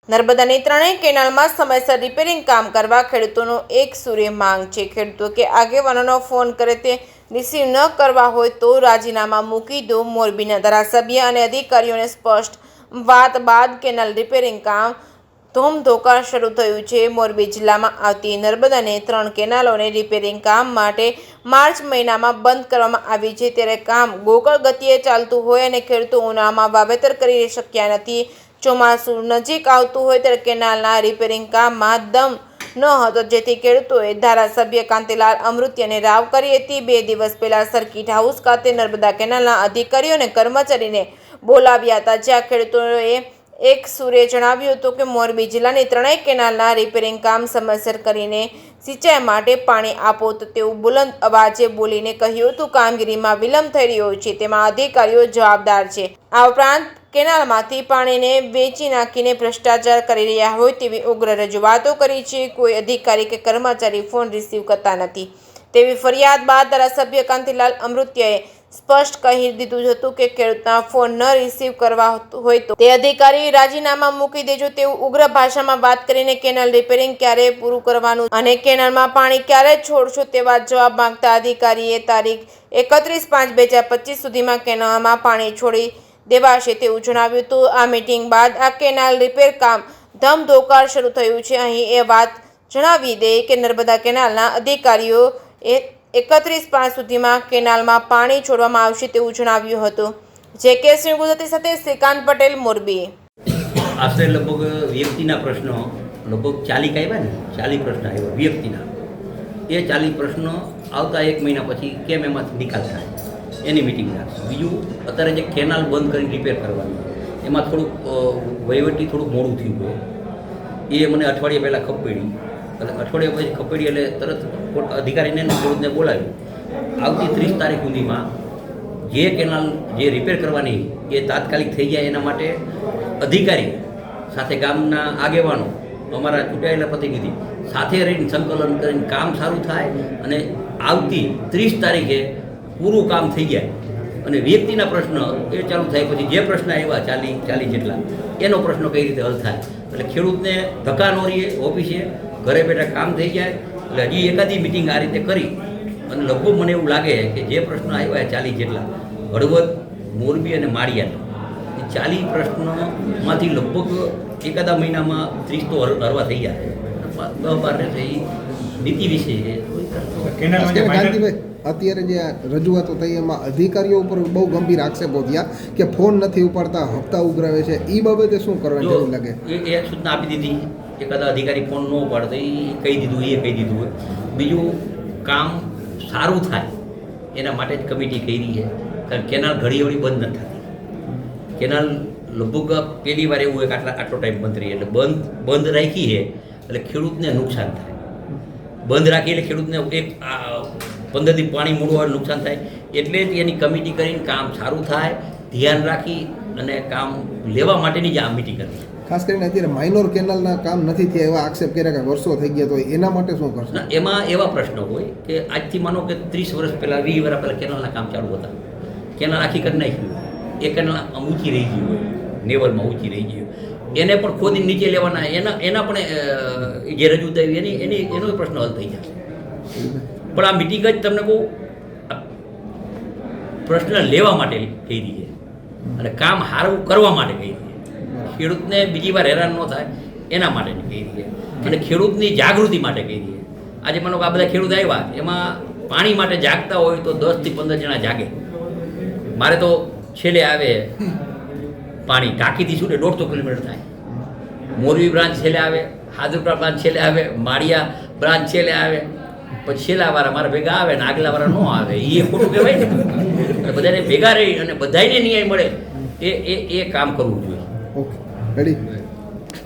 નર્મદાની ત્રણેય કેનાલમાં સમયસર રિપેરિંગ કામ કરવા ખેડૂતોનો એક સૂરે માંગ છે। ખેડૂતો કે આગેવાનોનો ફોન કરે તે રિસીવ ન કરવા હોય તો રાજીનામા મૂકી દો। મોરબીના ધારાસભ્ય અને અધિકારીઓને સ્પષ્ટ વાત બાદ કેનાલ રિપેરિંગ કામ ધોમધોકાર શરૂ થયું છે। મોરબી જિલ્લામાં આવતી નર્મદાની 3 કેનાલોને રિપેરિંગ કામ માટે માર્ચ મહિનામાં બંધ કરવામાં આવી છે, ત્યારે કામ ગોકળ ગતિએ ચાલતું હોય અને ખેડૂતો ઉનાળામાં વાવેતર કરી શક્યા નથી। ચોમાસું નજીક આવતું હોય ત્યારે કેનાલના રિપેરિંગ કામમાં દમ ન હતો, જેથી ખેડૂતોએ ધારાસભ્ય કાંતિલાલ અમૃતિયાને રાવ કરી હતી। 2 દિવસ પહેલા સર્કિટ હાઉસ ખાતે નર્મદા કેનાલના અધિકારીઓ અને કર્મચારીને બોલાવ્યા હતા, જ્યાં ખેડૂતોએ એક સૂરે જણાવ્યું હતું કે મોરબી જિલ્લાની ત્રણેય કેનાલના રિપેરિંગ કામ સમયસર કરીને સિંચાઈ માટે પાણી આપો, તો તેવું બુલંદ અવાજે બોલીને કહ્યું હતું। કામગીરીમાં વિલંબ થઈ રહ્યો છે તેમાં અધિકારીઓ જવાબદાર છે। આ ઉપરાંત કેનાલમાંથી પાણીને વેચી નાખીને ભ્રષ્ટાચાર કરી રહ્યા હોય તેવી ઉગ્ર રજૂઆતો કરી છે। કોઈ અધિકારી કે કર્મચારી ફોન રિસીવ કરતા નથી તેવી ફરિયાદ બાદ ધારાસભ્ય કાંતિલાલ અમૃતિયાએ સ્પષ્ટ કહી દીધું હતું કે ખેડૂતના ફોન ન રિસીવ કરવા હોય તો તે અધિકારી રાજીનામા મૂકી દેજો તેવું ઉગ્ર ભાષામાં વાત કરીને કેનાલ રિપેરિંગ ક્યારે પૂરું કરવાનું અને કેનાલમાં પાણી ક્યારે છોડશો તેવા જવાબ માંગતા અધિકારીએ તારીખ 31/5/2025 સુધીમાં કેનાલમાં પાણી છોડી દેવાશે તેવું જણાવ્યું હતું। આ મીટિંગ બાદ આ કેનાલ રિપેર કામ ધમધોકાર શરૂ થયું છે। અહીં એ વાત જણાવી દે કે નર્મદા કેનાલના અધિકારીઓ 31/5 સુધીમાં કેનાલમાં પાણી છોડવામાં આવશે તેવું જણાવ્યું હતું। જે.કે. સિંહ ગુજરાતી સાથે શ્રીકાંત પટેલ, મોરબી। આશરે લગભગ વ્યક્તિના પ્રશ્નો લગભગ 40 આવ્યા ને 40 પ્રશ્ન આવ્યા વ્યક્તિના। એ 40 પ્રશ્નો આવતા 1 મહિના પછી કેમ એમાંથી નિકાલ થાય એની મિટિંગ રાખશે। બીજું અત્યારે જે કેનાલ બંધ કરીને રિપેર કરવાનું એમાં થોડુંક વહીવટી થોડુંક મોડું થયું હોય, એ મને અઠવાડિયા પહેલાં ખબર પડી। એટલે અઠવાડિયા પછી ખબર પડી એટલે તરત અધિકારીને ખેડૂતને બોલાવ્યું। આવતી 30 તારીખ સુધીમાં જે કેનાલ જે રિપેર કરવાની એ તાત્કાલિક થઈ જાય એના માટે અધિકારી સાથે ગામના આગેવાનો અમારા ચૂંટાયેલા પ્રતિનિધિ સાથે રહીને સંકલન કરીને કામ સારું થાય અને આવતી 30 તારીખે પૂરું કામ થઈ જાય અને વ્યક્તિના પ્રશ્ન એ ચાલુ થાય પછી જે પ્રશ્ન આવ્યા 40 જેટલા એનો પ્રશ્ન કઈ રીતે હલ થાય, એટલે ખેડૂતને ધક્કા ન રહીએ, ઓફિસે ઘરે બેઠા કામ થઈ જાય। એટલે હજી એકાદી મિટિંગ આ રીતે કરી અને લગભગ મને એવું લાગે કે જે પ્રશ્નો આવ્યા 40 જેટલા હળવદ, મોરબી અને માળિયાના એ 40 પ્રશ્નોમાંથી લગભગ એકાદા મહિનામાં 30 તો હરવા થઈ જાય। 10-12 રહેશે એ નીતિ વિશે અત્યારે જે રજૂઆતો થઈ એમાં અધિકારીઓ ઉપર બહુ ગંભીર આક્ષેપો થયા કે ફોન નથી ઉપાડતા, હપ્તા ઉઘરાવે છે, એ બાબતે શું કરવાની જરૂર લાગે? એ સૂચના આપી દીધી, એકાદા અધિકારી ફોન ન ઉપાડતો એ કહી દીધું હોય। બીજું કામ સારું થાય એના માટે જ કમિટી કરી છે, કારણ કેનાલ ઘડી બંધ નથી થતી। કેનાલ લગભગ પહેલી વાર એવું હોય કે આટલો ટાઈમ બંધ રહી, એટલે બંધ રાખી છે એટલે ખેડૂતને નુકસાન થાય। બંધ રાખી એટલે ખેડૂતને એક 15 દી પાણી મોડું નુકસાન થાય, એટલે જ એની કમિટી કરીને કામ સારું થાય ધ્યાન રાખી અને કામ લેવા માટેની જ આ મિટિંગ કરી। ખાસ કરીને અત્યારે માઇનોર કેનાલના કામ નથી થયા એવા આક્ષેપ કર્યા કે વર્ષો થઈ ગયા, તો એના માટે શું કરશે? એમાં એવા પ્રશ્નો હોય કે આજથી માનો કે 30 વર્ષ પહેલાં 20 વર્ષ પહેલાં કેનાલના કામ ચાલુ હતા, કેનાલ આખી કરી નાખી હોય, એ કેનાલ ઊંચી રહી ગઈ હોય, લેવલમાં ઊંચી રહી ગઈ હોય, એને પણ ખોદી નીચે લેવાના એના પણ જે રજૂ થઈ એનો પ્રશ્ન હલ થઈ જશે। પણ આ મિટિંગ જ તમને કહું પ્રશ્ન લેવા માટે કહી છે અને કામ સારું કરવા માટે કહી છે, ખેડૂતને બીજી વાર હેરાન ન થાય એના માટેની કહી છે અને ખેડૂતની જાગૃતિ માટે કહી છે। આજે માનો કે આ બધા ખેડૂત આવ્યા એમાં પાણી માટે જાગતા હોય તો 10 થી 15 જણા જાગે। મારે તો છેલ્લે આવે પાણી ટાંકીથી શું 150 કિલોમીટર થાય, મોરબી બ્રાન્ચ છેલ્લે આવે, હાદરપુરા બ્રાન્ચ છેલ્લે આવે, માળિયા બ્રાન્ચ છેલ્લે આવે, પછી છેલ્લા વાળા મારા ભેગા આવે ને આગલા વાળા ન આવે, એ ખોટું કહેવાય ને। બધાને ભેગા રહી અને બધાને ન્યાય મળે એ કામ કરવું જોઈએ। Okay, ready.